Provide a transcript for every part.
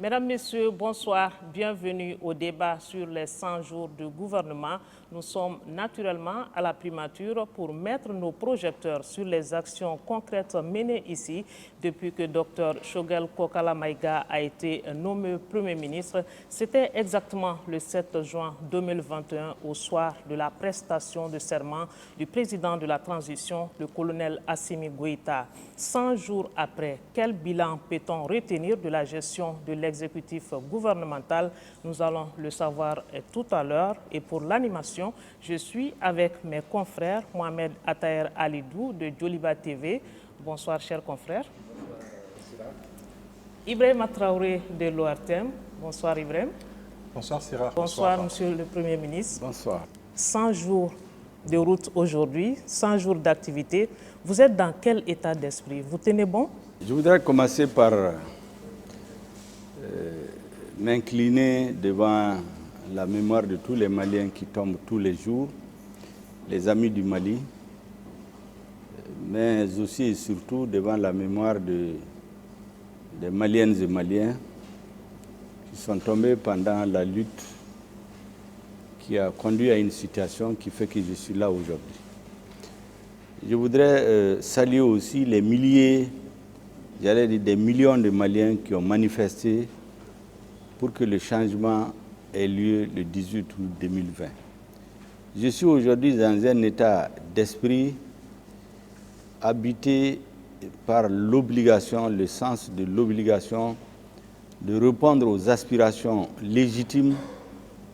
Mesdames, Messieurs, bonsoir. Bienvenue au débat sur les 100 jours de gouvernement. Nous sommes naturellement à la primature pour mettre nos projecteurs sur les actions concrètes menées ici depuis que Dr Choguel Kokala Maïga a été nommé Premier ministre. C'était exactement le 7 juin 2021 au soir de la prestation de serment du président de la transition, le colonel Assimi Goïta. 100 jours après, quel bilan peut-on retenir de la gestion de l'exécutif gouvernemental? Nous allons le savoir tout à l'heure. Et pour l'animation, je suis avec mes confrères Mohamed Ataher Alidou de Djoliba TV. Bonsoir, chers confrères. Ibrahim Traoré de l'ORTM. Bonsoir, Ibrahim. Bonsoir, Syrah. Bonsoir, Monsieur le Premier ministre. Bonsoir. 100 jours de route aujourd'hui, 100 jours d'activité. Vous êtes dans quel état d'esprit? Vous tenez bon? Je voudrais commencer par m'incliner devant la mémoire de tous les Maliens qui tombent tous les jours, les amis du Mali, mais aussi et surtout devant la mémoire des Maliennes et Maliens qui sont tombés pendant la lutte qui a conduit à une situation qui fait que je suis là aujourd'hui. Je voudrais saluer aussi les milliers, j'allais dire des millions de Maliens qui ont manifesté pour que le changement ait lieu le 18 août 2020. Je suis aujourd'hui dans un état d'esprit habité par l'obligation, le sens de l'obligation de répondre aux aspirations légitimes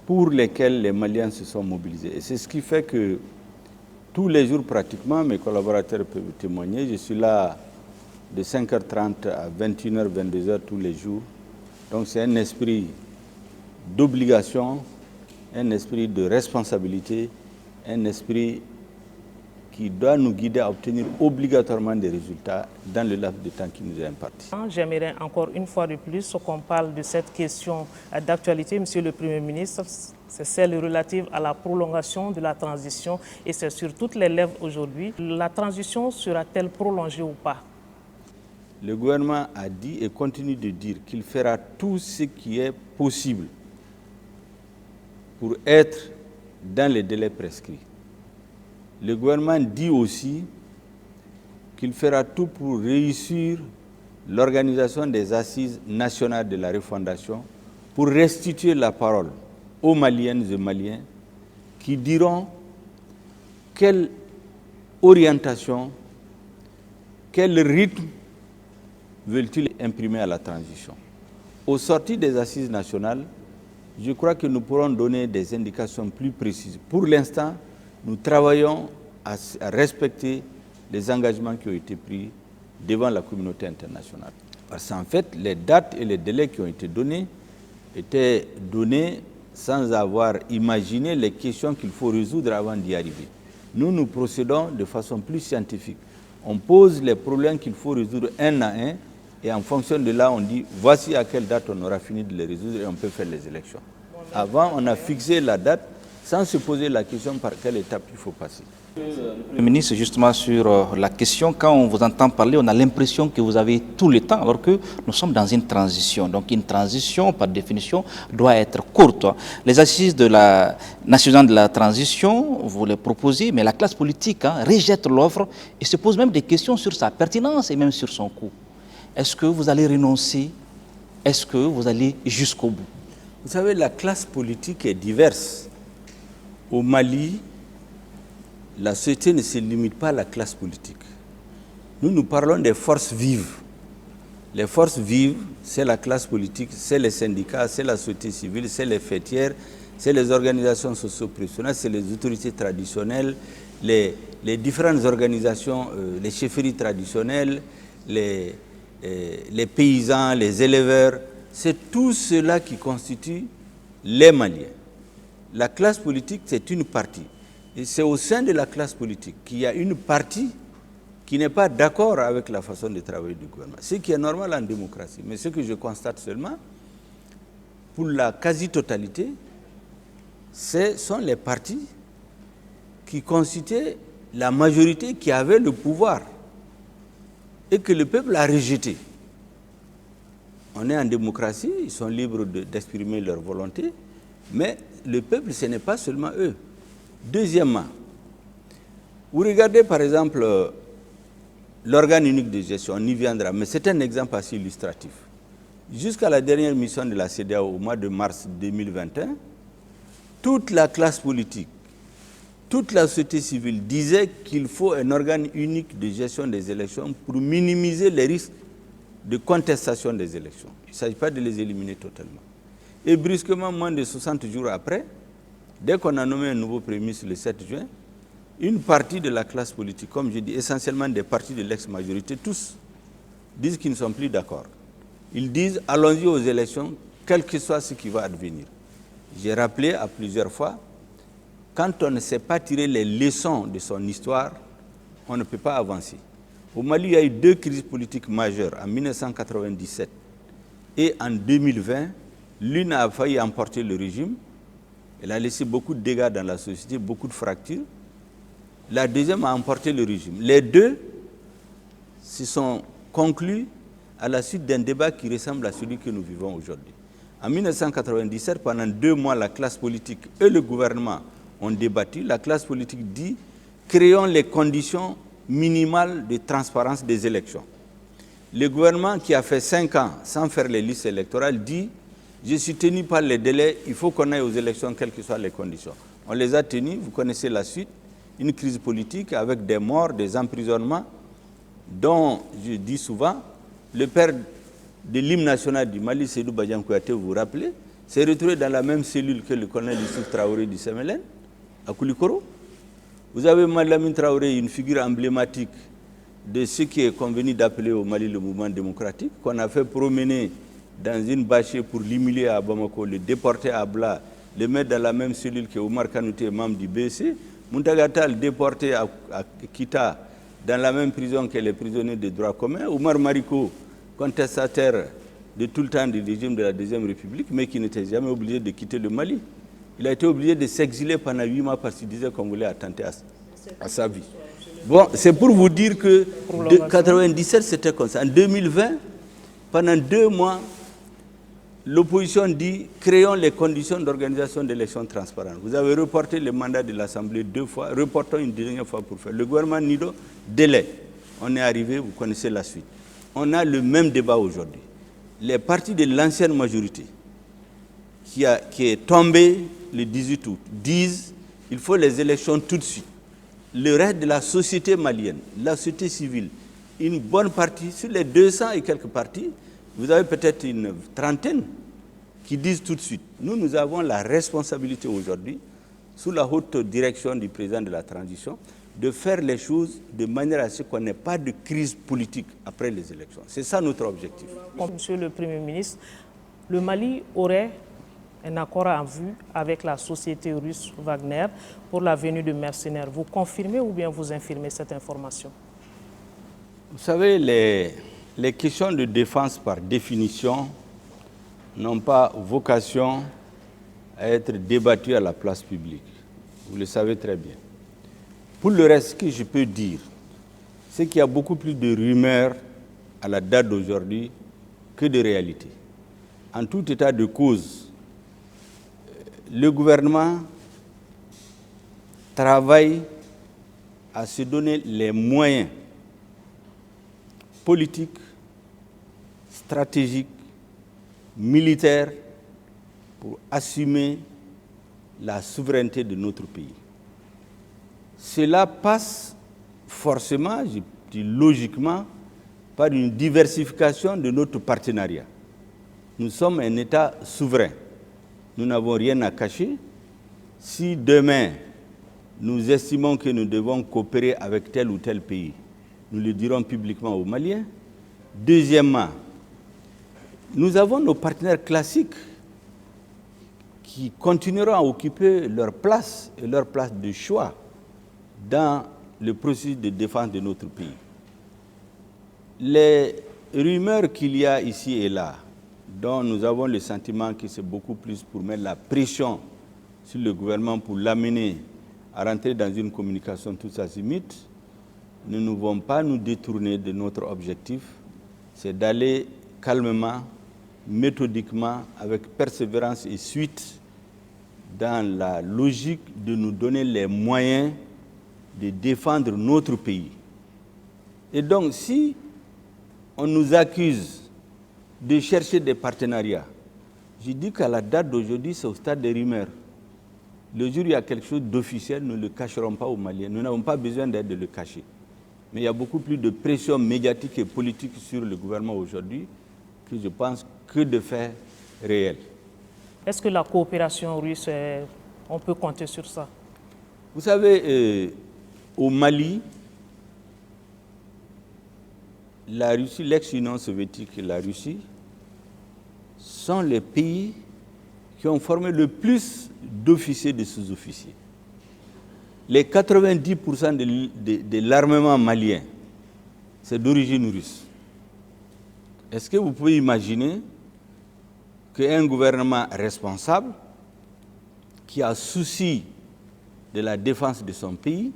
pour lesquelles les Maliens se sont mobilisés. Et c'est ce qui fait que tous les jours pratiquement, mes collaborateurs peuvent témoigner, je suis là de 5h30 à 21h, 22h tous les jours. Donc c'est un esprit d'obligation, un esprit de responsabilité, un esprit qui doit nous guider à obtenir obligatoirement des résultats dans le laps de temps qui nous est imparti. J'aimerais encore une fois de plus qu'on parle de cette question d'actualité, Monsieur le Premier ministre. C'est celle relative à la prolongation de la transition et c'est sur toutes les lèvres aujourd'hui. La transition sera-t-elle prolongée ou pas? Le gouvernement a dit et continue de dire qu'il fera tout ce qui est possible pour être dans les délais prescrits. Le gouvernement dit aussi qu'il fera tout pour réussir l'organisation des assises nationales de la refondation pour restituer la parole aux Maliennes et Maliens qui diront quelle orientation, quel rythme veulent-ils imprimer à la transition. Au sortir des assises nationales, je crois que nous pourrons donner des indications plus précises. Pour l'instant, nous travaillons à respecter les engagements qui ont été pris devant la communauté internationale. Parce qu'en fait, les dates et les délais qui ont été donnés étaient donnés sans avoir imaginé les questions qu'il faut résoudre avant d'y arriver. Nous procédons de façon plus scientifique. On pose les problèmes qu'il faut résoudre un à un et en fonction de là, on dit voici à quelle date on aura fini de les résoudre et on peut faire les élections. Avant, on a fixé la date sans se poser la question par quelle étape il faut passer. Le ministre, justement sur la question, quand on vous entend parler, on a l'impression que vous avez tout le temps, alors que nous sommes dans une transition. Donc une transition, par définition, doit être courte. Les assises de la nationale de la transition, vous les proposez, mais la classe politique rejette l'offre et se pose même des questions sur sa pertinence et même sur son coût. Est-ce que vous allez renoncer? Est-ce que vous allez jusqu'au bout? Vous savez, la classe politique est diverse. Au Mali, la société ne se limite pas à la classe politique. Nous parlons des forces vives. Les forces vives, c'est la classe politique, c'est les syndicats, c'est la société civile, c'est les fêtières, c'est les organisations socio-professionnelles, c'est les autorités traditionnelles, les différentes organisations, les chefferies traditionnelles, les paysans, les éleveurs. C'est tout cela qui constitue les Maliens. La classe politique, c'est une partie. Et c'est au sein de la classe politique qu'il y a une partie qui n'est pas d'accord avec la façon de travailler du gouvernement. Ce qui est normal en démocratie. Mais ce que je constate seulement, pour la quasi-totalité, ce sont les partis qui constituait la majorité qui avait le pouvoir et que le peuple a rejeté. On est en démocratie, ils sont libres d'exprimer leur volonté, mais le peuple, ce n'est pas seulement eux. Deuxièmement, vous regardez par exemple l'organe unique de gestion, on y viendra, mais c'est un exemple assez illustratif. Jusqu'à la dernière mission de la CEDEAO au mois de mars 2021, toute la classe politique, toute la société civile disait qu'il faut un organe unique de gestion des élections pour minimiser les risques de contestation des élections. Il ne s'agit pas de les éliminer totalement. Et brusquement, moins de 60 jours après, dès qu'on a nommé un nouveau Premier ministre le 7 juin, une partie de la classe politique, comme je dis, essentiellement des partis de l'ex-majorité, tous disent qu'ils ne sont plus d'accord. Ils disent « allons-y aux élections, quel que soit ce qui va advenir ». J'ai rappelé à plusieurs fois, quand on ne sait pas tirer les leçons de son histoire, on ne peut pas avancer. Au Mali, il y a eu 2 crises politiques majeures, en 1997 et en 2020. L'une a failli emporter le régime. Elle a laissé beaucoup de dégâts dans la société, beaucoup de fractures. La deuxième a emporté le régime. Les deux se sont conclus à la suite d'un débat qui ressemble à celui que nous vivons aujourd'hui. En 1997, pendant 2 mois, la classe politique et le gouvernement ont débattu. La classe politique dit « créons les conditions minimale de transparence des élections ». Le gouvernement qui a fait 5 ans sans faire les listes électorales dit « je suis tenu par les délais, il faut qu'on aille aux élections quelles que soient les conditions ». On les a tenus, vous connaissez la suite, une crise politique avec des morts, des emprisonnements, dont je dis souvent, le père de l'hymne national du Mali, Seydou Badian Kouyaté, vous vous rappelez, s'est retrouvé dans la même cellule que le colonel Youssouf Traoré du Semelen, à Koulikoro. Vous avez Malamine Traoré, une figure emblématique de ce qui est convenu d'appeler au Mali le mouvement démocratique, qu'on a fait promener dans une bâchée pour l'humilier à Bamako, le déporter à Abla, le mettre dans la même cellule que Omar Kanouté, membre du BC, Muntagatal déporté à Kita, dans la même prison que les prisonniers de droit commun, Omar Mariko, contestataire de tout le temps du régime de la Deuxième République, mais qui n'était jamais obligé de quitter le Mali. Il a été obligé de s'exiler pendant 8 mois parce qu'il disait qu'on voulait attenter à sa vie. Bon, c'est pour vous dire que en 1997, c'était comme ça. En 2020, pendant 2 mois, l'opposition dit « créons les conditions d'organisation d'élections transparentes ». Vous avez reporté le mandat de l'Assemblée 2 fois, reportons une dernière fois pour faire. Le gouvernement Nido, délai. On est arrivé, vous connaissez la suite. On a le même débat aujourd'hui. Les partis de l'ancienne majorité, qui est tombé le 18 août, disent qu'il faut les élections tout de suite. Le reste de la société malienne, la société civile, une bonne partie, sur les 200 et quelques partis, vous avez peut-être une trentaine qui disent tout de suite. Nous avons la responsabilité aujourd'hui, sous la haute direction du président de la transition, de faire les choses de manière à ce qu'on n'ait pas de crise politique après les élections. C'est ça notre objectif. Monsieur le Premier ministre, le Mali aurait un accord en vue avec la société russe Wagner pour la venue de mercenaires. Vous confirmez ou bien vous infirmez cette information? Vous savez, les questions de défense par définition n'ont pas vocation à être débattues à la place publique. Vous le savez très bien. Pour le reste, ce que je peux dire, c'est qu'il y a beaucoup plus de rumeurs à la date d'aujourd'hui que de réalité. En tout état de cause, le gouvernement travaille à se donner les moyens politiques, stratégiques, militaires pour assumer la souveraineté de notre pays. Cela passe forcément, je dis logiquement, par une diversification de notre partenariat. Nous sommes un État souverain. Nous n'avons rien à cacher. Si demain, nous estimons que nous devons coopérer avec tel ou tel pays, nous le dirons publiquement aux Maliens. Deuxièmement, nous avons nos partenaires classiques qui continueront à occuper leur place et leur place de choix dans le processus de défense de notre pays. Les rumeurs qu'il y a ici et là, dont nous avons le sentiment que c'est beaucoup plus pour mettre la pression sur le gouvernement pour l'amener à rentrer dans une communication tous azimuts, nous ne vont pas nous détourner de notre objectif, c'est d'aller calmement, méthodiquement, avec persévérance et suite, dans la logique de nous donner les moyens de défendre notre pays. Et donc, si on nous accuse de chercher des partenariats, je dis qu'à la date d'aujourd'hui, c'est au stade des rumeurs. Le jour où il y a quelque chose d'officiel, nous ne le cacherons pas aux Maliens. Nous n'avons pas besoin d'aide de le cacher. Mais il y a beaucoup plus de pression médiatique et politique sur le gouvernement aujourd'hui que je pense que de faits réels. Est-ce que la coopération russe, on peut compter sur ça? Vous savez, au Mali, la Russie, l'ex-Union soviétique et la Russie sont les pays qui ont formé le plus d'officiers et de sous-officiers. Les 90% de l'armement malien, c'est d'origine russe. Est-ce que vous pouvez imaginer qu'un gouvernement responsable, qui a souci de la défense de son pays,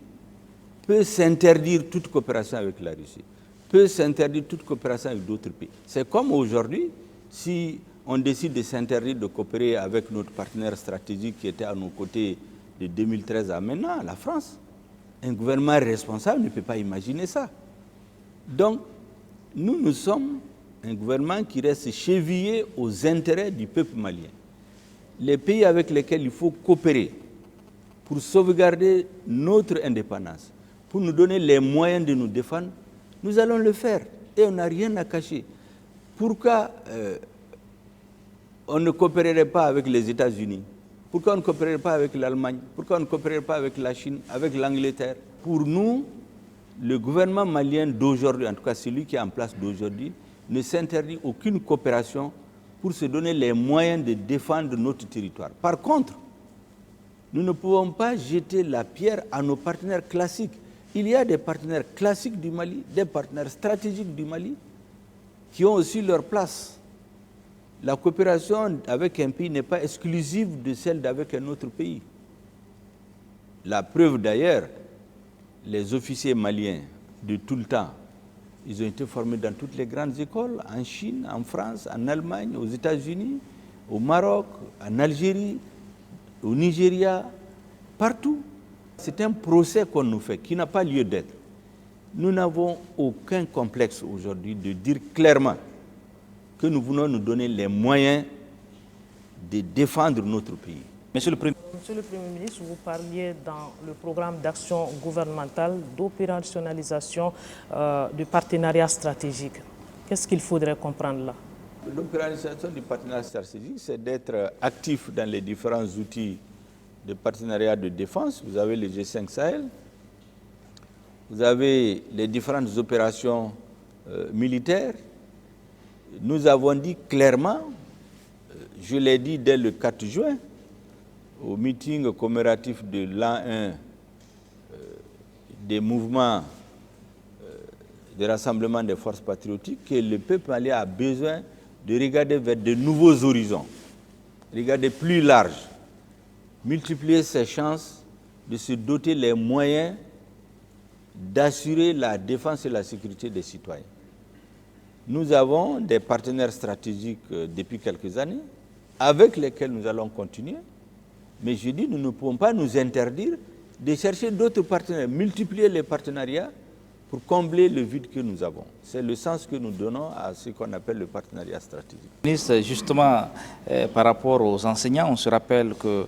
peut s'interdire toute coopération avec la Russie, peut s'interdire toute coopération avec d'autres pays? C'est comme aujourd'hui, si on décide de s'interdire de coopérer avec notre partenaire stratégique qui était à nos côtés de 2013 à maintenant, la France. Un gouvernement responsable ne peut pas imaginer ça. Donc, nous sommes un gouvernement qui reste chevillé aux intérêts du peuple malien. Les pays avec lesquels il faut coopérer pour sauvegarder notre indépendance, pour nous donner les moyens de nous défendre, nous allons le faire et on n'a rien à cacher. Pourquoi on ne coopérerait pas avec les États-Unis? Pourquoi on ne coopérerait pas avec l'Allemagne? Pourquoi on ne coopérerait pas avec la Chine, avec l'Angleterre? Pour nous, le gouvernement malien d'aujourd'hui, en tout cas celui qui est en place d'aujourd'hui, ne s'interdit aucune coopération pour se donner les moyens de défendre notre territoire. Par contre, nous ne pouvons pas jeter la pierre à nos partenaires classiques. Il y a des partenaires classiques du Mali, des partenaires stratégiques du Mali, qui ont aussi leur place. La coopération avec un pays n'est pas exclusive de celle d'avec un autre pays. La preuve d'ailleurs, les officiers maliens de tout le temps, ils ont été formés dans toutes les grandes écoles, en Chine, en France, en Allemagne, aux États-Unis, au Maroc, en Algérie, au Nigeria, partout. C'est un procès qu'on nous fait, qui n'a pas lieu d'être. Nous n'avons aucun complexe aujourd'hui de dire clairement que nous voulons nous donner les moyens de défendre notre pays. Monsieur le Premier ministre, vous parliez dans le programme d'action gouvernementale d'opérationnalisation du partenariat stratégique. Qu'est-ce qu'il faudrait comprendre là? L'opérationnalisation du partenariat stratégique, c'est d'être actif dans les différents outils de partenariat de défense. Vous avez le G5 Sahel, vous avez les différentes opérations militaires. Nous avons dit clairement, je l'ai dit dès le 4 juin, au meeting commémoratif de l'an 1 des mouvements de rassemblement des forces patriotiques, que le peuple malien a besoin de regarder vers de nouveaux horizons, regarder plus large, multiplier ses chances de se doter les moyens d'assurer la défense et la sécurité des citoyens. Nous avons des partenaires stratégiques depuis quelques années, avec lesquels nous allons continuer, mais je dis, nous ne pouvons pas nous interdire de chercher d'autres partenaires, multiplier les partenariats pour combler le vide que nous avons. C'est le sens que nous donnons à ce qu'on appelle le partenariat stratégique. Ministre, justement, par rapport aux enseignants, on se rappelle que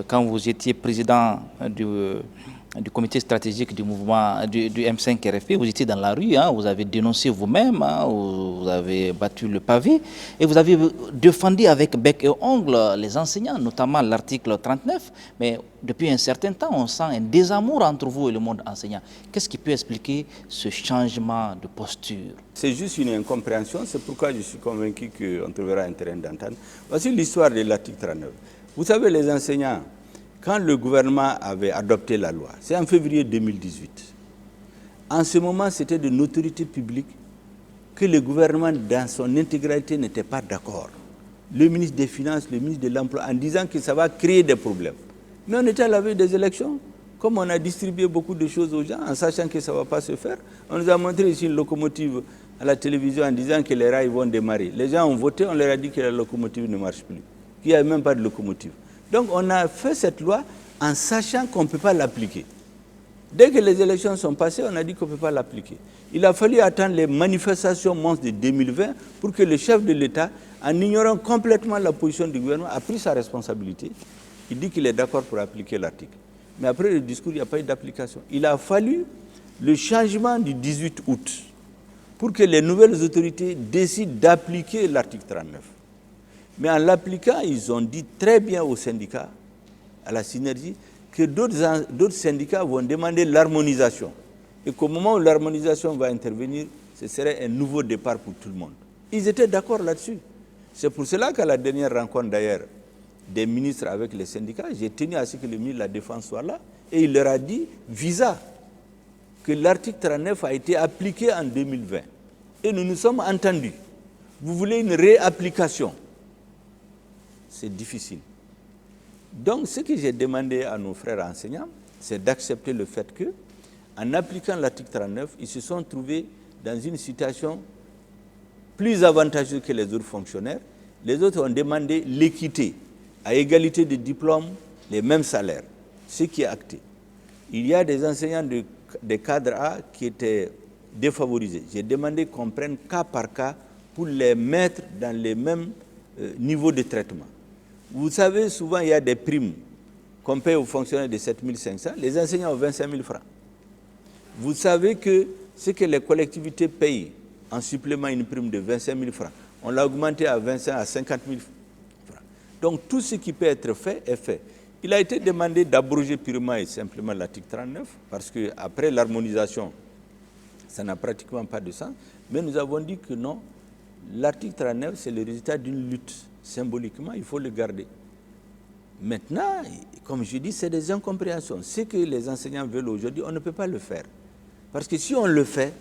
quand vous étiez président du comité stratégique du mouvement du M5 RFP, vous étiez dans la rue, hein, vous avez dénoncé vous-même, hein, vous avez battu le pavé et vous avez défendu avec bec et ongle les enseignants, notamment l'article 39, mais depuis un certain temps, on sent un désamour entre vous et le monde enseignant. Qu'est-ce qui peut expliquer ce changement de posture? C'est juste une incompréhension, c'est pourquoi je suis convaincu qu'on trouvera un terrain d'entente. Voici l'histoire de l'article 39. Vous savez, les enseignants, quand le gouvernement avait adopté la loi, c'est en février 2018, en ce moment, c'était de notoriété publique que le gouvernement, dans son intégralité, n'était pas d'accord. Le ministre des Finances, le ministre de l'Emploi, en disant que ça va créer des problèmes. Mais on était à la veille des élections. Comme on a distribué beaucoup de choses aux gens en sachant que ça ne va pas se faire, on nous a montré ici une locomotive à la télévision en disant que les rails vont démarrer. Les gens ont voté, on leur a dit que la locomotive ne marche plus, qu'il n'y a même pas de locomotive. Donc on a fait cette loi en sachant qu'on ne peut pas l'appliquer. Dès que les élections sont passées, on a dit qu'on ne peut pas l'appliquer. Il a fallu attendre les manifestations monstres de 2020 pour que le chef de l'État, en ignorant complètement la position du gouvernement, a pris sa responsabilité. Il dit qu'il est d'accord pour appliquer l'article. Mais après le discours, il n'y a pas eu d'application. Il a fallu le changement du 18 août pour que les nouvelles autorités décident d'appliquer l'article 39. Mais en l'appliquant, ils ont dit très bien aux syndicats, à la synergie, que d'autres syndicats vont demander l'harmonisation. Et qu'au moment où l'harmonisation va intervenir, ce serait un nouveau départ pour tout le monde. Ils étaient d'accord là-dessus. C'est pour cela qu'à la dernière rencontre d'ailleurs des ministres avec les syndicats, j'ai tenu à ce que le ministre de la Défense soit là, et il leur a dit, visa, que l'article 39 a été appliqué en 2020. Et nous nous sommes entendus. Vous voulez une réapplication? C'est difficile. Donc, ce que j'ai demandé à nos frères enseignants, c'est d'accepter le fait que, en appliquant l'article 39, ils se sont trouvés dans une situation plus avantageuse que les autres fonctionnaires. Les autres ont demandé l'équité, à égalité de diplôme, les mêmes salaires, ce qui est acté. Il y a des enseignants des cadres A qui étaient défavorisés. J'ai demandé qu'on prenne cas par cas pour les mettre dans les mêmes niveaux de traitement. Vous savez, souvent, il y a des primes qu'on paye aux fonctionnaires de 7 500. Les enseignants ont 25 000 francs. Vous savez que ce que les collectivités payent en supplément une prime de 25 000 francs, on l'a augmenté à 25 à 50 000 francs. Donc, tout ce qui peut être fait est fait. Il a été demandé d'abroger purement et simplement l'article 39, parce qu'après l'harmonisation, ça n'a pratiquement pas de sens. Mais nous avons dit que non, l'article 39, c'est le résultat d'une lutte. Symboliquement, il faut le garder. Maintenant, comme je dis, c'est des incompréhensions. Ce que les enseignants veulent aujourd'hui, on ne peut pas le faire. Parce que si on le fait,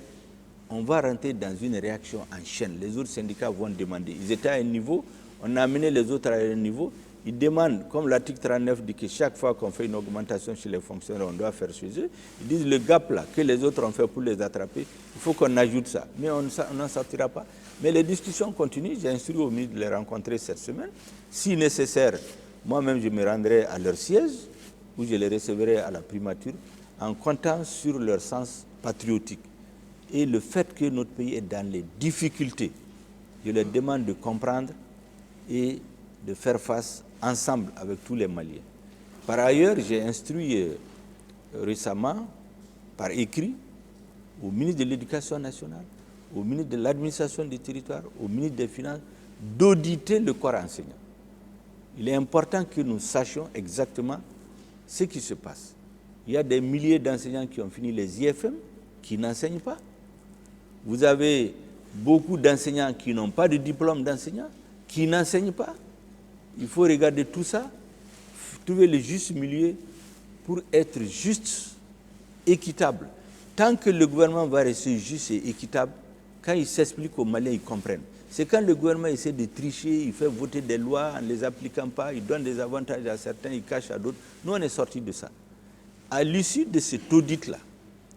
on va rentrer dans une réaction en chaîne. Les autres syndicats vont demander. Ils étaient à un niveau, on a amené les autres à un niveau. Ils demandent, comme l'article 39 dit que chaque fois qu'on fait une augmentation chez les fonctionnaires, on doit faire chez eux. Ils disent le gap là que les autres ont fait pour les attraper, il faut qu'on ajoute ça. Mais on n'en sortira pas. Mais les discussions continuent. J'ai instruit au ministre de les rencontrer cette semaine. Si nécessaire, moi-même je me rendrai à leur siège où je les recevrai à la primature en comptant sur leur sens patriotique. Et le fait que notre pays est dans les difficultés, je leur demande de comprendre et de faire face ensemble avec tous les Maliens. Par ailleurs, j'ai instruit récemment, par écrit, au ministre de l'Éducation nationale, au ministre de l'Administration des territoires, au ministre des Finances, d'auditer le corps enseignant. Il est important que nous sachions exactement ce qui se passe. Il y a des milliers d'enseignants qui ont fini les IFM, qui n'enseignent pas. Vous avez beaucoup d'enseignants qui n'ont pas de diplôme d'enseignant, qui n'enseignent pas. Il faut regarder tout ça, trouver le juste milieu pour être juste, équitable. Tant que le gouvernement va rester juste et équitable, quand il s'explique aux Maliens, ils comprennent. C'est quand le gouvernement essaie de tricher, il fait voter des lois en ne les appliquant pas, il donne des avantages à certains, il cache à d'autres. Nous, on est sortis de ça. À l'issue de cet audit-là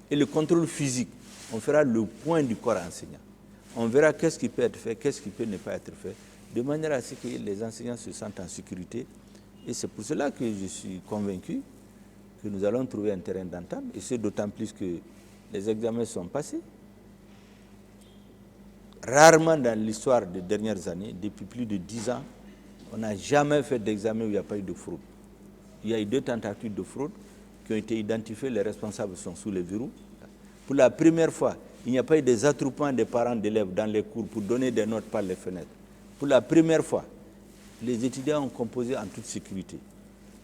et le contrôle physique, on fera le point du corps enseignant. On verra qu'est-ce qui peut être fait, qu'est-ce qui peut ne pas être fait, de manière à ce que les enseignants se sentent en sécurité. Et c'est pour cela que je suis convaincu que nous allons trouver un terrain d'entente, et c'est d'autant plus que les examens sont passés. Rarement dans l'histoire des dernières années, depuis plus de 10 ans, on n'a jamais fait d'examen où il n'y a pas eu de fraude. Il y a eu 2 tentatives de fraude qui ont été identifiées, les responsables sont sous les verrous. Pour la première fois, il n'y a pas eu des attroupements des parents d'élèves dans les cours pour donner des notes par les fenêtres. Pour la première fois, les étudiants ont composé en toute sécurité.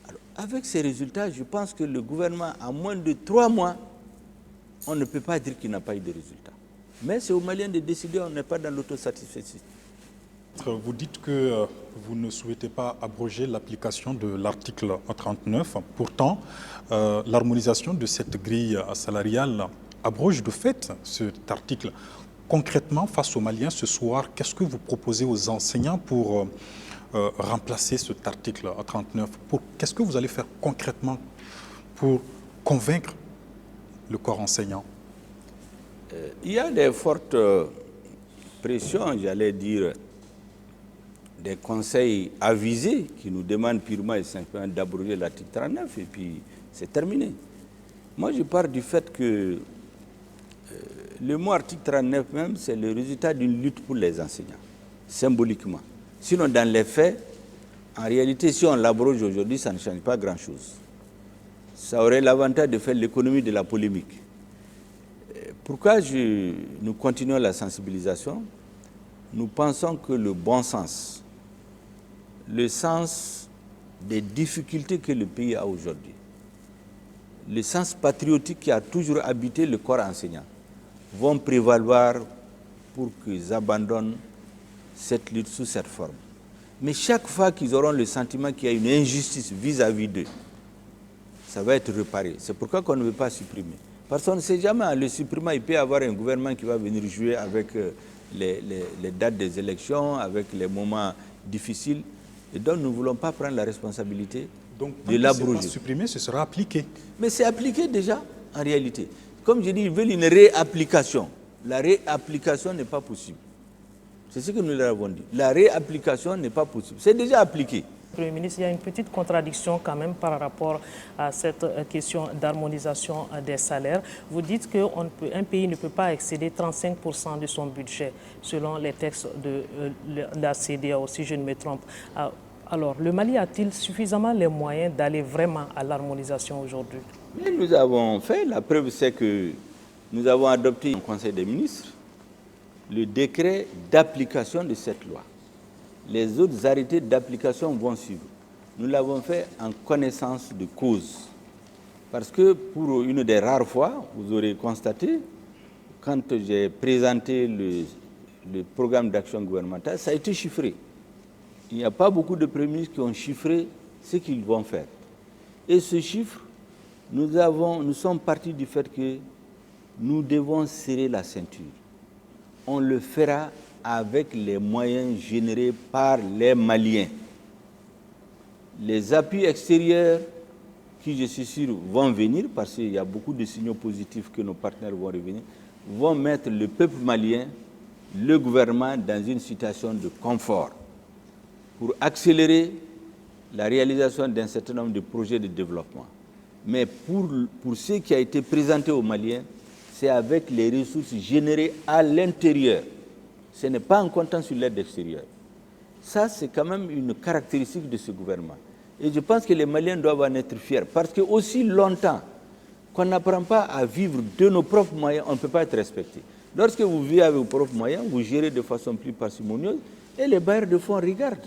Alors, avec ces résultats, je pense que le gouvernement, en moins de 3 mois, on ne peut pas dire qu'il n'a pas eu de résultats. Mais c'est aux Maliens de décider, on n'est pas dans l'autosatisfaction. Vous dites que vous ne souhaitez pas abroger l'application de l'article 39. Pourtant, l'harmonisation de cette grille salariale abroge de fait cet article. Concrètement, face aux Maliens, ce soir, qu'est-ce que vous proposez aux enseignants pour remplacer cet article 39 ? Qu'est-ce que vous allez faire concrètement pour convaincre le corps enseignant? Il y a des fortes pressions, j'allais dire, des conseils avisés qui nous demandent purement et simplement d'abroger l'article 39 et puis c'est terminé. Moi, je pars du fait que le mot article 39 même, c'est le résultat d'une lutte pour les enseignants, symboliquement. Sinon, dans les faits, en réalité, si on l'abroge aujourd'hui, ça ne change pas grand-chose. Ça aurait l'avantage de faire l'économie de la polémique. Pourquoi nous continuons la sensibilisation? Nous pensons que le bon sens, le sens des difficultés que le pays a aujourd'hui, le sens patriotique qui a toujours habité le corps enseignant, vont prévaloir pour qu'ils abandonnent cette lutte sous cette forme. Mais chaque fois qu'ils auront le sentiment qu'il y a une injustice vis-à-vis d'eux, ça va être réparé. C'est pourquoi on ne veut pas supprimer. Parce qu'on ne sait jamais, en le supprimant, il peut y avoir un gouvernement qui va venir jouer avec les dates des élections, avec les moments difficiles. Et donc, nous ne voulons pas prendre la responsabilité de l'abroger. Si supprimer, ce sera appliqué. Mais c'est appliqué déjà, en réalité. Comme je dis, ils veulent une réapplication. La réapplication n'est pas possible. C'est ce que nous leur avons dit. La réapplication n'est pas possible. C'est déjà appliqué. Premier ministre, il y a une petite contradiction quand même par rapport à cette question d'harmonisation des salaires. Vous dites qu'un pays ne peut pas excéder 35% de son budget, selon les textes de la CEDEAO, si je ne me trompe. Alors, le Mali a-t-il suffisamment les moyens d'aller vraiment à l'harmonisation aujourd'hui? Mais nous avons fait, la preuve c'est que nous avons adopté au Conseil des ministres le décret d'application de cette loi. Les autres arrêtés d'application vont suivre. Nous l'avons fait en connaissance de cause. Parce que pour une des rares fois, vous aurez constaté, quand j'ai présenté le programme d'action gouvernementale, ça a été chiffré. Il n'y a pas beaucoup de premiers ministres qui ont chiffré ce qu'ils vont faire. Et ce chiffre, nous sommes partis du fait que nous devons serrer la ceinture. On le fera avec les moyens générés par les Maliens. Les appuis extérieurs qui, je suis sûr, vont venir, parce qu'il y a beaucoup de signaux positifs que nos partenaires vont revenir, vont mettre le peuple malien, le gouvernement, dans une situation de confort pour accélérer la réalisation d'un certain nombre de projets de développement. Mais pour ce qui a été présenté aux Maliens, c'est avec les ressources générées à l'intérieur. Ce n'est pas en comptant sur l'aide extérieure. Ça, c'est quand même une caractéristique de ce gouvernement. Et je pense que les Maliens doivent en être fiers. Parce que aussi longtemps qu'on n'apprend pas à vivre de nos propres moyens, on ne peut pas être respecté. Lorsque vous vivez avec vos propres moyens, vous gérez de façon plus parcimonieuse et les bailleurs de fonds regardent.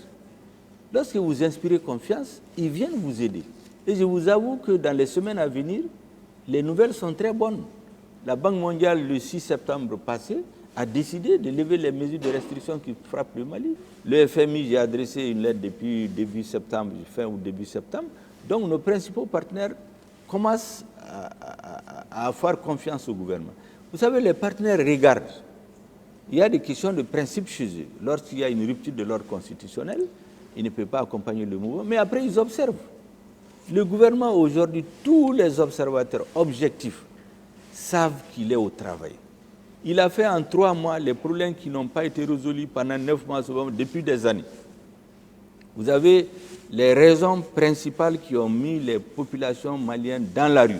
Lorsque vous inspirez confiance, ils viennent vous aider. Et je vous avoue que dans les semaines à venir, les nouvelles sont très bonnes. La Banque mondiale, le 6 septembre passé, a décidé de lever les mesures de restriction qui frappent le Mali. Le FMI, j'ai adressé une lettre depuis début septembre, fin ou début septembre. Donc nos principaux partenaires commencent à avoir confiance au gouvernement. Vous savez, les partenaires regardent. Il y a des questions de principe chez eux. Lorsqu'il y a une rupture de l'ordre constitutionnel, ils ne peuvent pas accompagner le mouvement, mais après ils observent. Le gouvernement aujourd'hui, tous les observateurs objectifs savent qu'il est au travail. Il a fait en 3 mois les problèmes qui n'ont pas été résolus pendant 9 mois, depuis des années. Vous avez les raisons principales qui ont mis les populations maliennes dans la rue.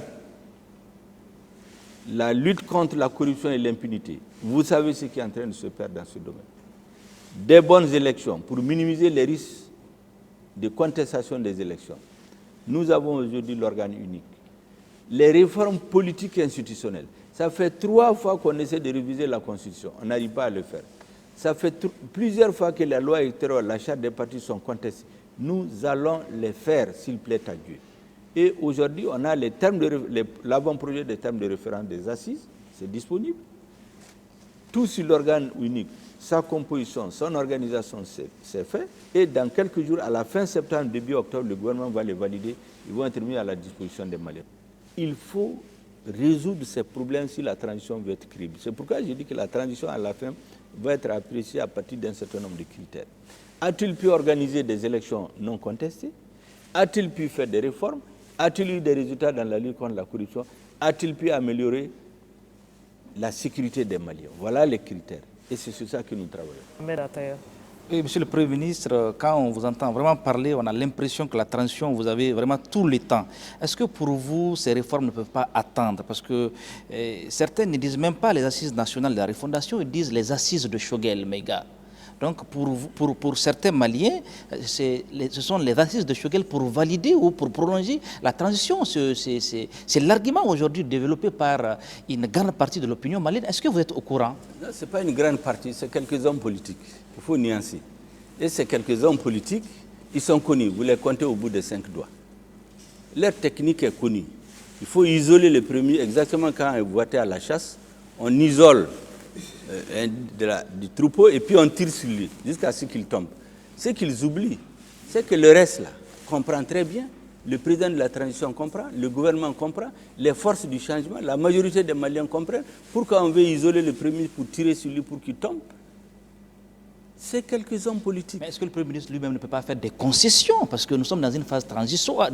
La lutte contre la corruption et l'impunité. Vous savez ce qui est en train de se faire dans ce domaine. Des bonnes élections pour minimiser les risques de contestation des élections. Nous avons aujourd'hui l'organe unique. Les réformes politiques et institutionnelles. Ça fait 3 fois qu'on essaie de réviser la Constitution. On n'arrive pas à le faire. Ça fait plusieurs fois que la loi électorale, la charte des partis sont contestées. Nous allons les faire, s'il plaît à Dieu. Et aujourd'hui, on a l'avant-projet des termes de référence des assises. C'est disponible. Tout sur l'organe unique. Sa composition, son organisation, c'est fait. Et dans quelques jours, à la fin septembre, début octobre, le gouvernement va les valider. Ils vont être mis à la disposition des Maliens. Il faut résoudre ces problèmes si la transition veut être crédible. C'est pourquoi je dis que la transition, à la fin, va être appréciée à partir d'un certain nombre de critères. A-t-il pu organiser des élections non contestées? A-t-il pu faire des réformes? A-t-il eu des résultats dans la lutte contre la corruption? A-t-il pu améliorer la sécurité des Maliens? Voilà les critères. Et c'est sur ça que nous travaillons. Oui, Monsieur le Premier ministre, quand on vous entend vraiment parler, on a l'impression que la transition, vous avez vraiment tout le temps. Est-ce que pour vous, ces réformes ne peuvent pas attendre? Parce que certains ne disent même pas les assises nationales de la refondation, ils disent les assises de Choguel, Mega. Donc pour certains Maliens, ce sont les assises de Choguel pour valider ou pour prolonger la transition. C'est l'argument aujourd'hui développé par une grande partie de l'opinion malienne. Est-ce que vous êtes au courant? Non, ce n'est pas une grande partie, c'est quelques hommes politiques. Il faut nuancer. Et ces quelques hommes politiques, ils sont connus. Vous les comptez au bout de 5 doigts. Leur technique est connue. Il faut isoler le premier, exactement quand vous voitez à la chasse, on isole du troupeau et puis on tire sur lui jusqu'à ce qu'il tombe. Ce qu'ils oublient, c'est que le reste là comprend très bien, le président de la transition comprend, le gouvernement comprend, les forces du changement, la majorité des Maliens comprennent. Pourquoi on veut isoler le premier pour tirer sur lui pour qu'il tombe? C'est quelques hommes politiques. Mais est-ce que le Premier ministre lui-même ne peut pas faire des concessions? Parce que nous sommes dans une phase transitoire.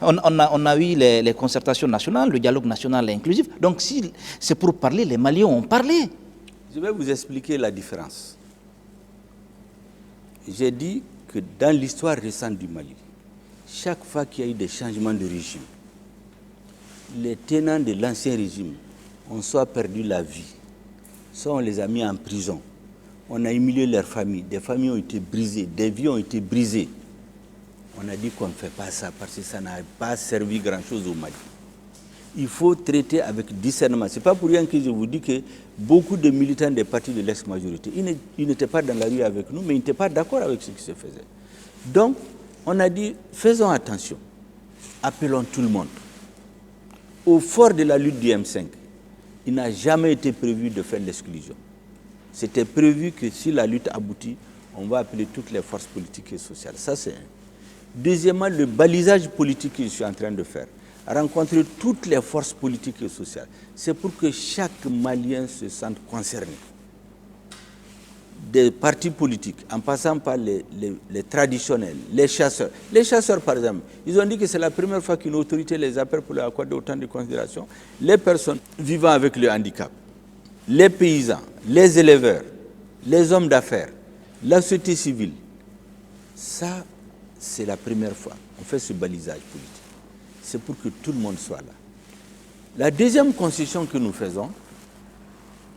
On a eu les concertations nationales, le dialogue national inclusif. Donc si c'est pour parler, les Maliens ont parlé. Je vais vous expliquer la différence. J'ai dit que dans l'histoire récente du Mali, chaque fois qu'il y a eu des changements de régime, les tenants de l'ancien régime ont soit perdu la vie, soit on les a mis en prison. On a humilié leurs familles, des familles ont été brisées, des vies ont été brisées. On a dit qu'on ne fait pas ça parce que ça n'a pas servi grand-chose au Mali. Il faut traiter avec discernement. Ce n'est pas pour rien que je vous dis que beaucoup de militants des partis de l'ex-majorité, ils n'étaient pas dans la rue avec nous, mais ils n'étaient pas d'accord avec ce qui se faisait. Donc, on a dit, faisons attention, appelons tout le monde. Au fort de la lutte du M5, il n'a jamais été prévu de faire l'exclusion. C'était prévu que si la lutte aboutit, on va appeler toutes les forces politiques et sociales. Ça, c'est un. Deuxièmement, le balisage politique que je suis en train de faire, rencontrer toutes les forces politiques et sociales, c'est pour que chaque Malien se sente concerné. Des partis politiques, en passant par les traditionnels, les chasseurs. Les chasseurs, par exemple, ils ont dit que c'est la première fois qu'une autorité les appelle pour leur accorder autant de considération. Les personnes vivant avec le handicap, les paysans, les éleveurs, les hommes d'affaires, la société civile. Ça, c'est la première fois. On fait ce balisage politique. C'est pour que tout le monde soit là. La deuxième concession que nous faisons,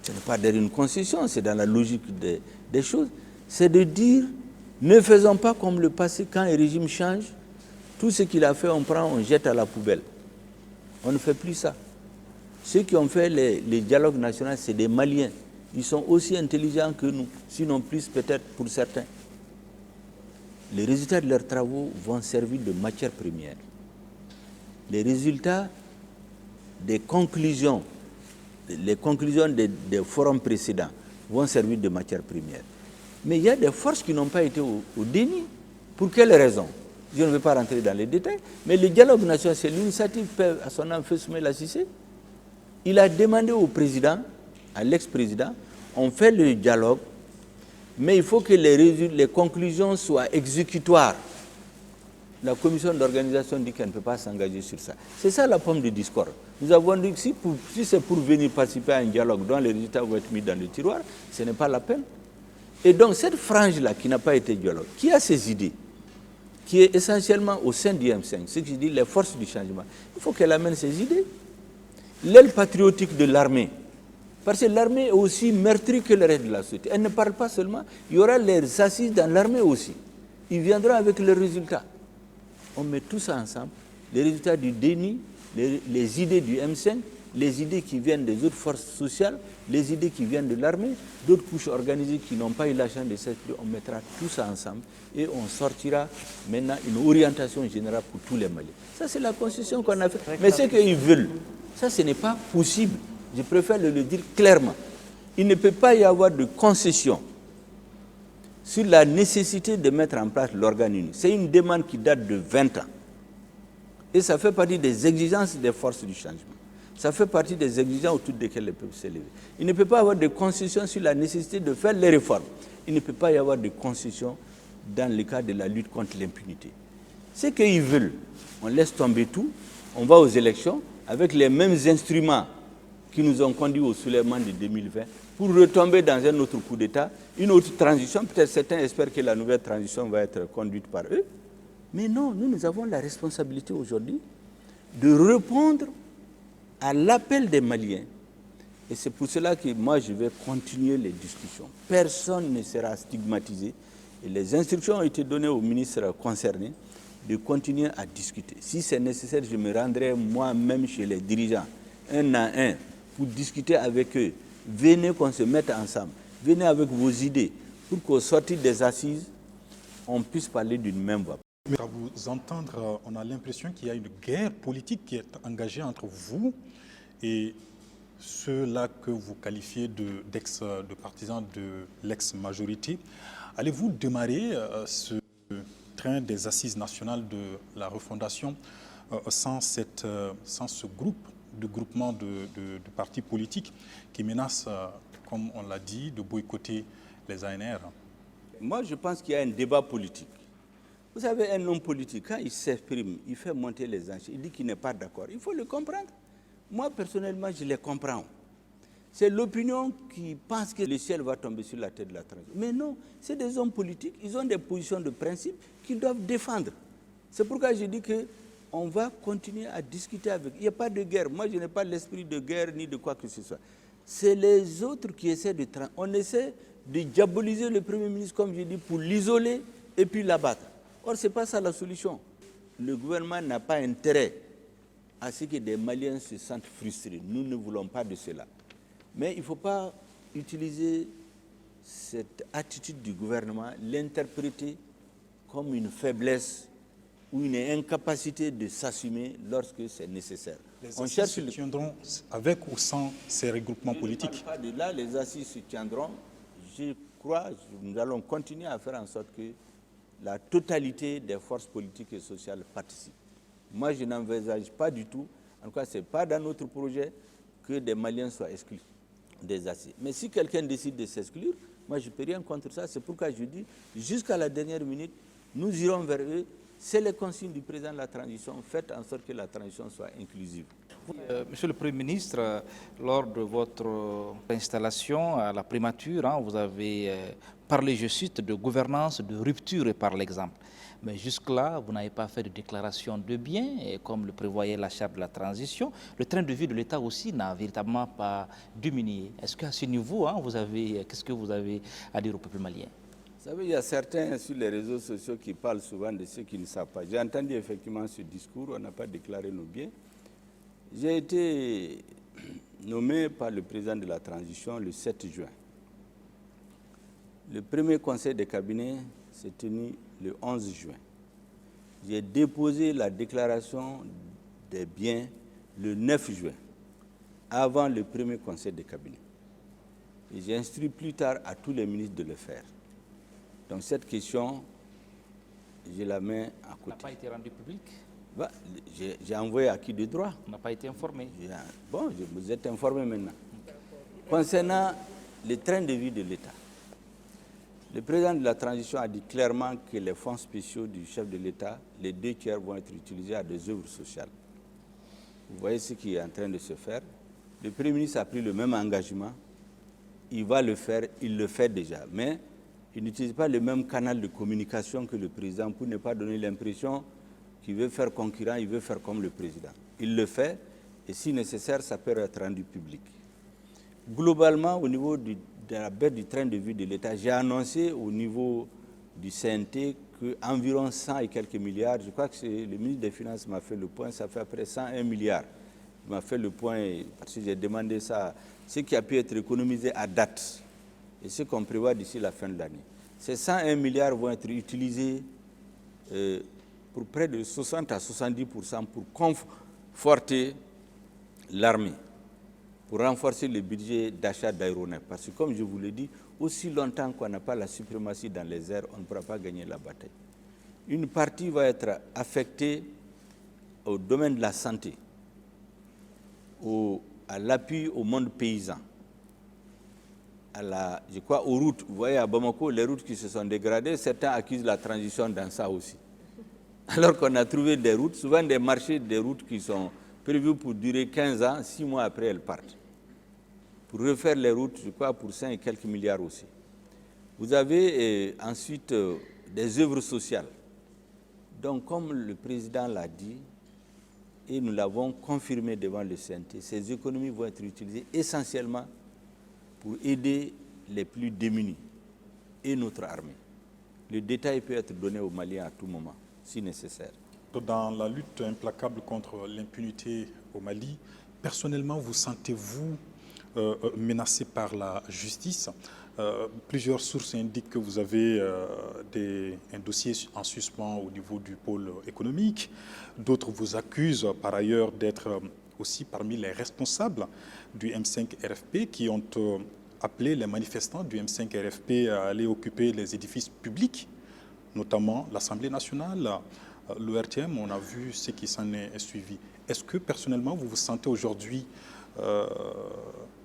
ce n'est pas derrière une concession, c'est dans la logique des choses, c'est de dire, ne faisons pas comme le passé, quand un régime change, tout ce qu'il a fait, on prend, on jette à la poubelle. On ne fait plus ça. Ceux qui ont fait les dialogues nationaux, c'est des Maliens. Ils sont aussi intelligents que nous, sinon plus peut-être pour certains. Les résultats de leurs travaux vont servir de matière première. Les résultats des conclusions, des forums précédents vont servir de matière première. Mais il y a des forces qui n'ont pas été au déni. Pour quelles raisons? Je ne vais pas rentrer dans les détails, mais le dialogue national, c'est l'initiative à son nom Feu Soumaïla Cissé. Il a demandé au président, à l'ex-président, on fait le dialogue, mais il faut que les conclusions soient exécutoires. La commission d'organisation dit qu'elle ne peut pas s'engager sur ça. C'est ça la pomme de discorde. Nous avons dit que si c'est pour venir participer à un dialogue dont les résultats vont être mis dans le tiroir, ce n'est pas la peine. Et donc cette frange-là qui n'a pas été dialogue, qui a ses idées, qui est essentiellement au sein du M5, ce que je dis, les forces du changement, il faut qu'elle amène ses idées. L'aile patriotique de l'armée, parce que l'armée est aussi meurtrie que le reste de la société. Elle ne parle pas seulement, il y aura les assises dans l'armée aussi. Ils viendront avec les résultats. On met tout ça ensemble, les résultats du déni, les idées du M5, les idées qui viennent des autres forces sociales, les idées qui viennent de l'armée, d'autres couches organisées qui n'ont pas eu la chance de s'exprimer. On mettra tout ça ensemble et on sortira maintenant une orientation générale pour tous les Maliens. Ça, c'est la concession qu'on a faite. Mais ce qu'ils veulent, ça, ce n'est pas possible. Je préfère le dire clairement. Il ne peut pas y avoir de concession sur la nécessité de mettre en place l'organe unique. C'est une demande qui date de 20 ans. Et ça fait partie des exigences des forces du changement. Ça fait partie des exigences autour desquelles les peuples s'élever. Il ne peut pas y avoir de concession sur la nécessité de faire les réformes. Il ne peut pas y avoir de concession dans le cadre de la lutte contre l'impunité. Ce qu'ils veulent, on laisse tomber tout, on va aux élections avec les mêmes instruments qui nous ont conduits au soulèvement de 2020 pour retomber dans un autre coup d'État, une autre transition. Peut-être certains espèrent que la nouvelle transition va être conduite par eux. Mais non, nous avons la responsabilité aujourd'hui de répondre à l'appel des Maliens. Et c'est pour cela que moi, je vais continuer les discussions. Personne ne sera stigmatisé. Et les instructions ont été données aux ministres concernés de continuer à discuter. Si c'est nécessaire, je me rendrai moi-même chez les dirigeants, un à un, pour discuter avec eux. Venez qu'on se mette ensemble. Venez avec vos idées pour qu'au sortir des assises, on puisse parler d'une même voix. Mais à vous entendre, on a l'impression qu'il y a une guerre politique qui est engagée entre vous et ceux-là que vous qualifiez de partisans de l'ex-majorité. Allez-vous démarrer ce train des assises nationales de la refondation sans ce groupement de partis politiques qui menacent, comme on l'a dit, de boycotter les ANR? Moi, je pense qu'il y a un débat politique. Vous savez, un homme politique, quand il s'exprime, il fait monter les enchères, il dit qu'il n'est pas d'accord. Il faut le comprendre. Moi, personnellement, je les comprends. C'est l'opinion qui pense que le ciel va tomber sur la tête de la transition. Mais non, c'est des hommes politiques, ils ont des positions de principe qu'ils doivent défendre. C'est pourquoi je dis qu'on va continuer à discuter avec. Il n'y a pas de guerre. Moi, je n'ai pas l'esprit de guerre ni de quoi que ce soit. C'est les autres qui essaient de... On essaie de diaboliser le Premier ministre, comme je dis, pour l'isoler et puis l'abattre. Or, ce n'est pas ça la solution. Le gouvernement n'a pas intérêt à ce que des Maliens se sentent frustrés. Nous ne voulons pas de cela. Mais il ne faut pas utiliser cette attitude du gouvernement, l'interpréter comme une faiblesse ou une incapacité de s'assumer lorsque c'est nécessaire. Les assises se tiendront avec ou sans ces regroupements politiques? Je ne parle pas de là, les assises se tiendront. Je crois, nous allons continuer à faire en sorte que la totalité des forces politiques et sociales participent. Moi, je n'envisage pas du tout, en tout cas, ce n'est pas dans notre projet que des Maliens soient exclus des assises. Mais si quelqu'un décide de s'exclure, moi, je ne peux rien contre ça. C'est pourquoi je dis, jusqu'à la dernière minute, nous irons vers eux. C'est les consignes du président de la transition. Faites en sorte que la transition soit inclusive. Monsieur le Premier ministre, lors de votre installation à la primature, vous avez parlé, je cite, de gouvernance, de rupture par l'exemple. Mais jusque-là, vous n'avez pas fait de déclaration de biens, et comme le prévoyait la charte de la transition. Le train de vie de l'État aussi n'a véritablement pas diminué. Est-ce qu'à ce niveau, qu'est-ce que vous avez à dire au peuple malien? Vous savez, il y a certains sur les réseaux sociaux qui parlent souvent de ceux qui ne savent pas. J'ai entendu effectivement ce discours, on n'a pas déclaré nos biens. J'ai été nommé par le président de la transition le 7 juin. Le premier conseil de cabinet s'est tenu le 11 juin. J'ai déposé la déclaration des biens le 9 juin, avant le premier conseil de cabinet. Et j'ai instruit plus tard à tous les ministres de le faire. Donc cette question, je la mets à côté. Ça n'a pas été rendu public? J'ai envoyé à qui de droit? On n'a pas été informé. Bon, vous êtes informé maintenant. Concernant le train de vie de l'État, le président de la transition a dit clairement que les fonds spéciaux du chef de l'État, les 2 tiers vont être utilisés à des œuvres sociales. Vous voyez ce qui est en train de se faire. Le Premier ministre a pris le même engagement. Il va le faire, il le fait déjà. Mais il n'utilise pas le même canal de communication que le président pour ne pas donner l'impression qu'il veut faire concurrent, il veut faire comme le président. Il le fait et si nécessaire, ça peut être rendu public. Globalement, au niveau de la baisse du train de vie de l'État, j'ai annoncé au niveau du CNT qu'environ 100 et quelques milliards, je crois que le ministre des Finances m'a fait le point, ça fait après 101 milliards. Il m'a fait le point parce que j'ai demandé ça, ce qui a pu être économisé à date et ce qu'on prévoit d'ici la fin de l'année. Ces 101 milliards vont être utilisés pour près de 60 à 70% pour conforter l'armée, pour renforcer le budget d'achat d'aéronefs. Parce que comme je vous l'ai dit, aussi longtemps qu'on n'a pas la suprématie dans les airs, on ne pourra pas gagner la bataille. Une partie va être affectée au domaine de la santé, à l'appui au monde paysan, je crois aux routes. Vous voyez à Bamako, les routes qui se sont dégradées, certains accusent la transition dans ça aussi. Alors qu'on a trouvé des routes, souvent des marchés, des routes qui sont prévues pour durer 15 ans, 6 mois après elles partent. Pour refaire les routes, je crois, pour 5 et quelques milliards aussi. Vous avez ensuite des œuvres sociales. Donc, comme le président l'a dit, et nous l'avons confirmé devant le CNT, ces économies vont être utilisées essentiellement pour aider les plus démunis et notre armée. Le détail peut être donné aux Maliens à tout moment, si nécessaire. Dans la lutte implacable contre l'impunité au Mali, personnellement, vous sentez-vous menacé par la justice? Plusieurs sources indiquent que vous avez un dossier en suspens au niveau du pôle économique. D'autres vous accusent par ailleurs d'être aussi parmi les responsables du M5 RFP qui ont appelé les manifestants du M5 RFP à aller occuper les édifices publics, notamment l'Assemblée nationale, l'ORTM. On a vu ce qui s'en est suivi. Est-ce que personnellement vous vous sentez aujourd'hui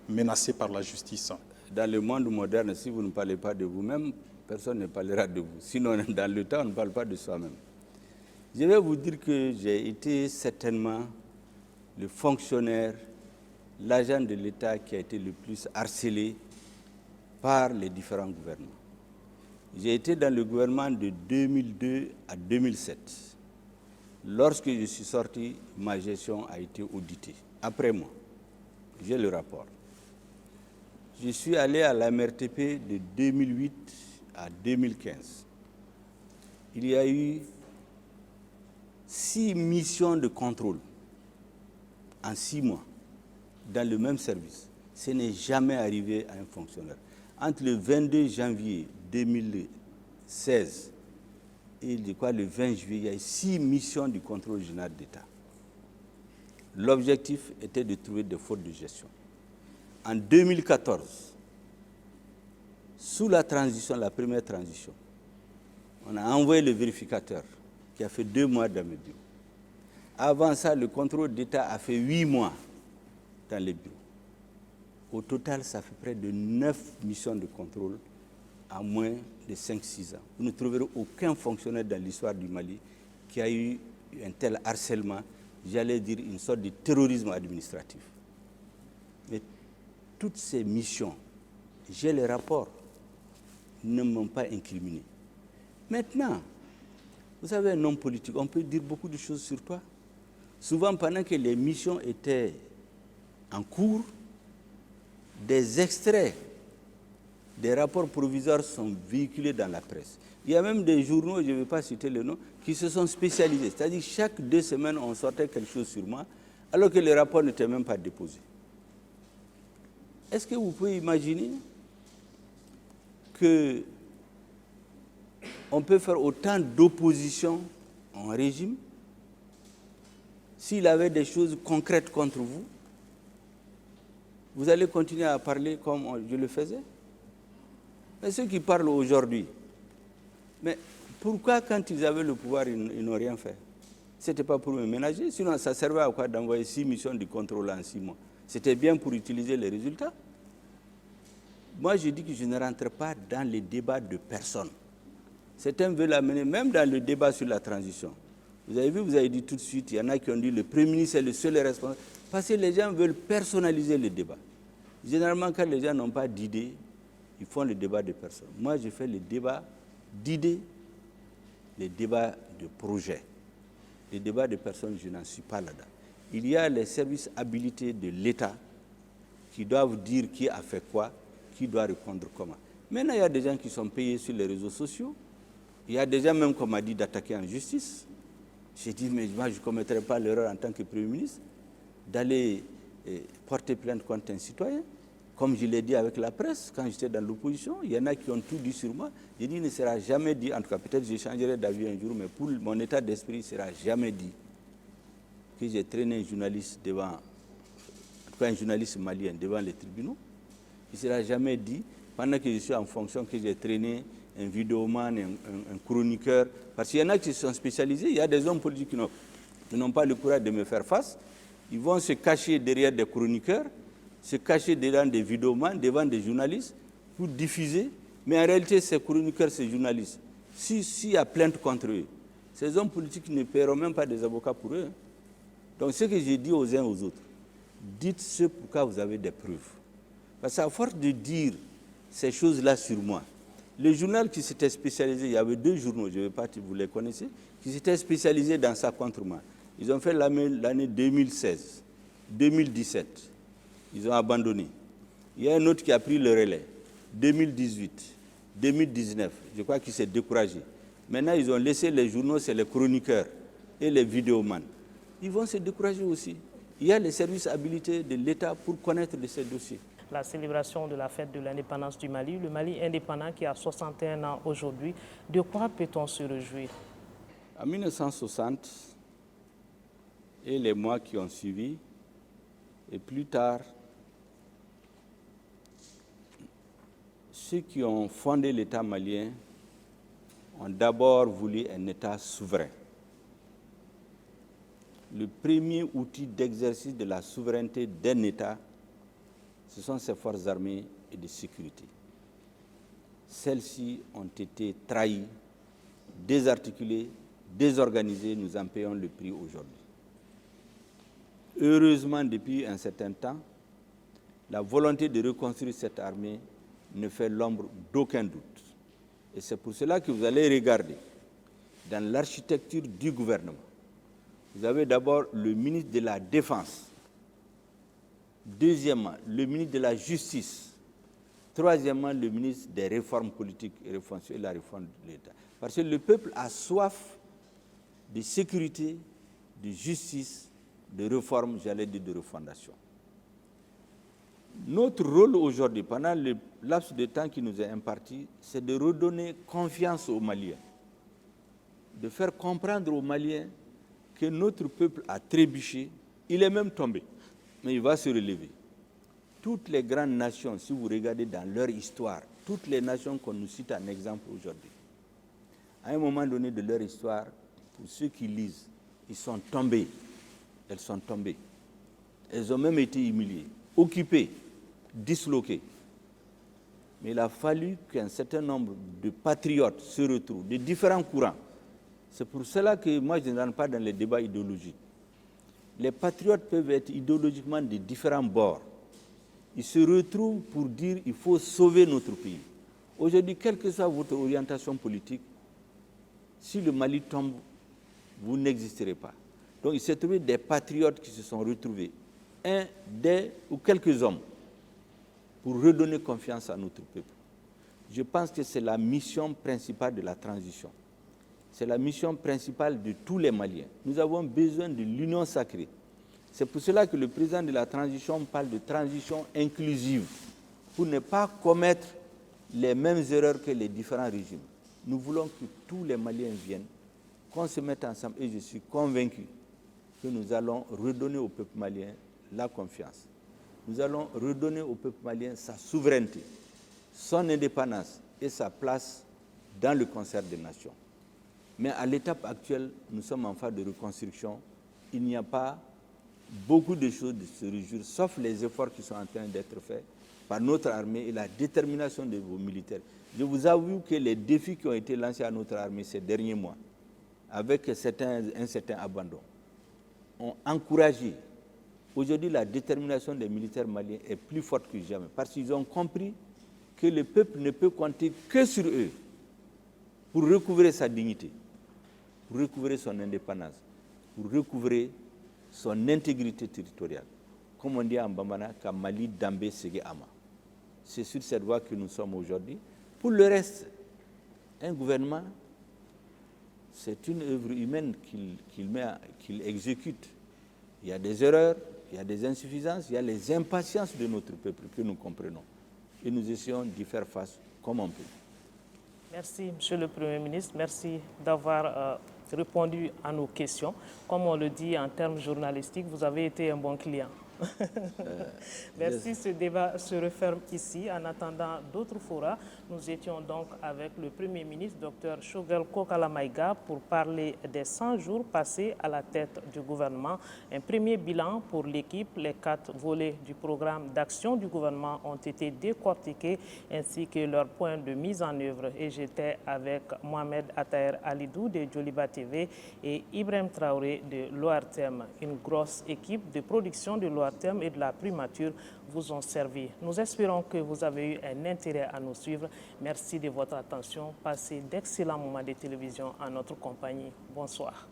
menacé par la justice? Dans le monde moderne, si vous ne parlez pas de vous-même, personne ne parlera de vous. Sinon, dans le temps, on ne parle pas de soi-même. Je vais vous dire que j'ai été certainement le fonctionnaire, l'agent de l'État qui a été le plus harcelé par les différents gouvernements. J'ai été dans le gouvernement de 2002 à 2007. Lorsque je suis sorti, ma gestion a été auditée. Après moi, j'ai le rapport. Je suis allé à la MRTP de 2008 à 2015. Il y a eu 6 missions de contrôle en 6 mois dans le même service. Ce n'est jamais arrivé à un fonctionnaire. Entre le 22 janvier 2016 et le 20 juillet, il y a eu 6 missions du contrôle général d'État. L'objectif était de trouver des fautes de gestion. En 2014, sous la transition, la première transition, on a envoyé le vérificateur qui a fait 2 mois dans mes bureaux. Avant ça, le contrôle d'État a fait 8 mois dans les bureaux. Au total, ça fait près de 9 missions de contrôle en moins de 5-6 ans. Vous ne trouverez aucun fonctionnaire dans l'histoire du Mali qui a eu un tel harcèlement, j'allais dire une sorte de terrorisme administratif. Mais toutes ces missions, j'ai les rapports, ne m'ont pas incriminé. Maintenant, vous savez, un homme politique, on peut dire beaucoup de choses sur toi. Souvent, pendant que les missions étaient en cours, des extraits des rapports provisoires sont véhiculés dans la presse. Il y a même des journaux, je ne vais pas citer le nom, qui se sont spécialisés. C'est-à-dire chaque 2 semaines, on sortait quelque chose sur moi, alors que le rapport n'était même pas déposé. Est-ce que vous pouvez imaginer qu'on peut faire autant d'opposition en régime s'il avait des choses concrètes contre vous? Vous allez continuer à parler comme je le faisais? Mais ceux qui parlent aujourd'hui, mais pourquoi quand ils avaient le pouvoir, ils n'ont rien fait? Ce n'était pas pour me ménager, sinon ça servait à quoi d'envoyer 6 missions de contrôle en 6 mois? C'était bien pour utiliser les résultats. Moi, je dis que je ne rentre pas dans les débats de personne. Certains veulent amener, même dans le débat sur la transition. Vous avez vu, vous avez dit tout de suite, il y en a qui ont dit le Premier ministre est le seul responsable. Parce que les gens veulent personnaliser le débat. Généralement, quand les gens n'ont pas d'idées, ils font le débat de personnes. Moi, je fais le débat d'idées, les débats de projets. Les débats de personnes, je n'en suis pas là-dedans. Il y a les services habilités de l'État qui doivent dire qui a fait quoi, qui doit répondre comment. Maintenant, il y a des gens qui sont payés sur les réseaux sociaux. Il y a des gens même qu'on m'a dit d'attaquer en justice. J'ai dit, mais moi, je ne commettrai pas l'erreur en tant que Premier ministre d'aller porter plainte contre un citoyen. Comme je l'ai dit avec la presse, quand j'étais dans l'opposition, il y en a qui ont tout dit sur moi. J'ai dit, il ne sera jamais dit, en tout cas, peut-être je changerai d'avis un jour, mais pour mon état d'esprit, il ne sera jamais dit que j'ai traîné un journaliste devant, en tout cas un journaliste malien devant les tribunaux. Il ne sera jamais dit, pendant que je suis en fonction, que j'ai traîné un vidéoman, un chroniqueur. Parce qu'il y en a qui sont spécialisés, il y a des hommes politiques qui n'ont pas le courage de me faire face. Ils vont se cacher derrière des chroniqueurs, se cacher devant des vidéomans, devant des journalistes, pour diffuser. Mais en réalité, ces chroniqueurs, ces journalistes, s'il y a plainte contre eux, Ces hommes politiques ne paieront même pas des avocats pour eux. Donc ce que j'ai dit aux uns aux autres, dites ce pourquoi vous avez des preuves. Parce qu'à force de dire ces choses-là sur moi, le journal qui s'était spécialisé, il y avait 2 journaux, je ne vais pas, vous les connaissez, qui s'étaient spécialisés dans ça contre moi. Ils ont fait l'année 2016, 2017, ils ont abandonné. Il y a un autre qui a pris le relais, 2018, 2019, je crois qu'il s'est découragé. Maintenant, ils ont laissé les journaux, c'est les chroniqueurs et les vidéomans. Ils vont se décourager aussi. Il y a les services habilités de l'État pour connaître de ces dossiers. La célébration de la fête de l'indépendance du Mali, le Mali indépendant qui a 61 ans aujourd'hui, de quoi peut-on se réjouir? En 1960 et les mois qui ont suivi, et plus tard, ceux qui ont fondé l'État malien ont d'abord voulu un État souverain. Le premier outil d'exercice de la souveraineté d'un État, ce sont ses forces armées et de sécurité. Celles-ci ont été trahies, désarticulées, désorganisées, nous en payons le prix aujourd'hui. Heureusement, depuis un certain temps, la volonté de reconstruire cette armée ne fait l'ombre d'aucun doute. Et c'est pour cela que vous allez regarder dans l'architecture du gouvernement. Vous avez d'abord le ministre de la Défense. Deuxièmement, le ministre de la Justice. Troisièmement, le ministre des réformes politiques et la réforme de l'État. Parce que le peuple a soif de sécurité, de justice, de réforme, j'allais dire de refondation. Notre rôle aujourd'hui, pendant le laps de temps qui nous est imparti, c'est de redonner confiance aux Maliens, de faire comprendre aux Maliens que notre peuple a trébuché, il est même tombé, mais il va se relever. Toutes les grandes nations, si vous regardez dans leur histoire, toutes les nations qu'on nous cite en exemple aujourd'hui, à un moment donné de leur histoire, pour ceux qui lisent, ils sont tombés, elles sont tombées. Elles ont même été humiliées, occupées, disloquées. Mais il a fallu qu'un certain nombre de patriotes se retrouvent, de différents courants. C'est pour cela que moi, je ne rentre pas dans les débats idéologiques. Les patriotes peuvent être idéologiquement de différents bords. Ils se retrouvent pour dire qu'il faut sauver notre pays. Aujourd'hui, quelle que soit votre orientation politique, si le Mali tombe, vous n'existerez pas. Donc il s'est trouvé des patriotes qui se sont retrouvés, ou quelques hommes, pour redonner confiance à notre peuple. Je pense que c'est la mission principale de la transition. C'est la mission principale de tous les Maliens. Nous avons besoin de l'union sacrée. C'est pour cela que le président de la transition parle de transition inclusive, pour ne pas commettre les mêmes erreurs que les différents régimes. Nous voulons que tous les Maliens viennent, qu'on se mette ensemble, et je suis convaincu que nous allons redonner au peuple malien la confiance. Nous allons redonner au peuple malien sa souveraineté, son indépendance et sa place dans le concert des nations. Mais à l'étape actuelle, nous sommes en phase de reconstruction. Il n'y a pas beaucoup de choses de se réjouir, sauf les efforts qui sont en train d'être faits par notre armée et la détermination de vos militaires. Je vous avoue que les défis qui ont été lancés à notre armée ces derniers mois, avec un certain abandon, ont encouragé. Aujourd'hui, la détermination des militaires maliens est plus forte que jamais, parce qu'ils ont compris que le peuple ne peut compter que sur eux pour recouvrer sa dignité, pour recouvrer son indépendance, pour recouvrer son intégrité territoriale. Comme on dit en Bambana, Mali Dambé Sege Ama. C'est sur cette voie que nous sommes aujourd'hui. Pour le reste, un gouvernement, c'est une œuvre humaine qu'il exécute. Il y a des erreurs, il y a des insuffisances, il y a les impatiences de notre peuple que nous comprenons. Et nous essayons d'y faire face comme on peut. Merci, Monsieur le Premier ministre. Merci d'avoir répondu à nos questions. Comme on le dit en termes journalistiques, vous avez été un bon client. Merci. Ce débat se referme ici. En attendant d'autres forats, nous étions donc avec le Premier ministre, Dr Choguel Kokala Maïga, pour parler des 100 jours passés à la tête du gouvernement. Un premier bilan pour l'équipe. Les 4 volets du programme d'action du gouvernement ont été décortiqués, ainsi que leurs points de mise en œuvre. Et j'étais avec Mohamed Ataher Alidou de Joliba TV et Ibrahim Traoré de l'ORTM. Une grosse équipe de production de l'ORTM et de la primature vous ont servi. Nous espérons que vous avez eu un intérêt à nous suivre. Merci de votre attention. Passez d'excellents moments de télévision en notre compagnie. Bonsoir.